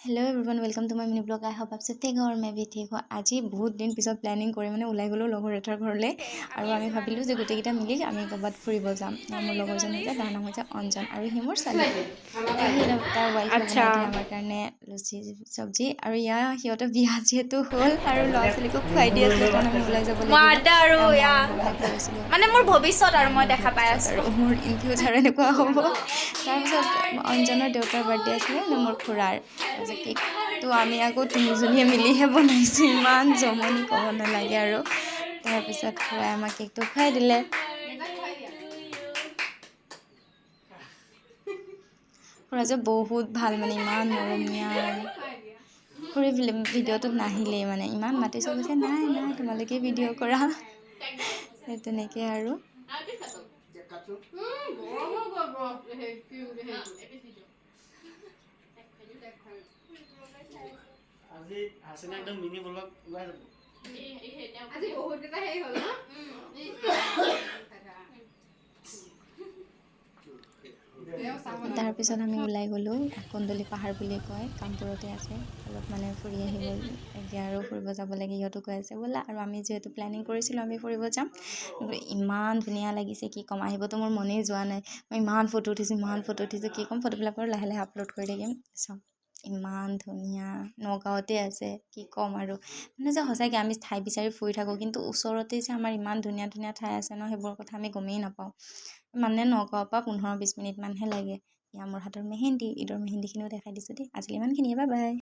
Hello everyone welcome to my mini blog I hope आप सब ठीक हो और मैं भी ठीक हूँ। আজি বহুত দিন পিছত প্লেনিং কৰি ওলাই গ'লো লগৰ এটাৰ ঘৰলৈ আৰু আমি ভাবিলোঁ যে গোটেইকেইটা মিলি আমি ক'ৰবাত ফুৰিব যাম। মোৰ লগৰজন হৈছে তাৰ নাম হৈছে অঞ্জন আৰু সি মোৰ ছোৱালী। সি তাৰ ৱাইফে বনাই দিলে আমাৰ কাৰণে লুচি চব্জি আৰু সিহঁতৰ বিয়া যিহেতু হ'ল আৰু ল'ৰা ছোৱালীকো খুৱাই দি আছিলে কাৰণ আমি ওলাই যাব লাগিব মানে মোৰ ভৱিষ্যত আৰু মই দেখা পাই আছোঁ আৰু মোৰ ইন ফিউচাৰ এনেকুৱা হ'ব। তাৰপিছত অঞ্জনৰ দেউতাৰ বাৰ্থডে আছিলে মোৰ খুৰাৰ তাৰপিছত কেকটো আমি আকৌ তিনিজনীয়ে মিলিহে বনাইছোঁ। ইমান জমনি ক'ব নালাগে আৰু তাৰপিছত খুৰাই আমাক কেকটো খুৱাই দিলে। খুৰা যে বহুত ভাল মানে ইমান মৰমীয়া। খুৰী ভিডিঅ'টোত নাহিলেই মানে ইমান মাতিছোঁ কৈছে নাই নাই তোমালোকে ভিডিঅ' কৰা সেই তেনেকৈ আৰু আজি হাসিনা একদম মিনি ব্লগ ওলাই যাব আজি বহুত এটা হেই হল না তাৰপিছত আমি ওলাই গ'লোঁ। কুন্দলি পাহাৰ বুলি কয়, কামপুৰতে আছে। অলপ মানে ফুৰি আহিব এতিয়া আৰু ফুৰিব যাব লাগে সিহঁতো কৈ আছে ব'লা আৰু আমি যিহেতু প্লেনিং কৰিছিলোঁ আমি ফুৰিব যাম। ইমান ধুনীয়া লাগিছে কি ক'ম, আহিবতো মোৰ মনেই যোৱা নাই। মই ইমান ফটো উঠিছোঁ কি ক'ম, ফটোবিলাক বাৰু লাহে লাহে আপলোড কৰি থাকিম চব। ইমান ধুনীয়া নগাঁৱতে আছে কি ক'ম আৰু মানে যে সঁচাকৈ আমি ঠাই বিচাৰি ফুৰি থাকোঁ কিন্তু ওচৰতে যে আমাৰ ইমান ধুনীয়া ধুনীয়া ঠাই আছে ন সেইবোৰ কথা আমি গমেই নাপাওঁ। মানে নগাঁৱৰ পৰা 15-20 মিনিটমানহে লাগে। মোৰ হাতৰ মেহেন্দি ঈদৰ মেহেন্দিখিনিও দেখাই দিছোঁ দেই। আজিলৈ ইমানখিনিয়ে বাই বাই।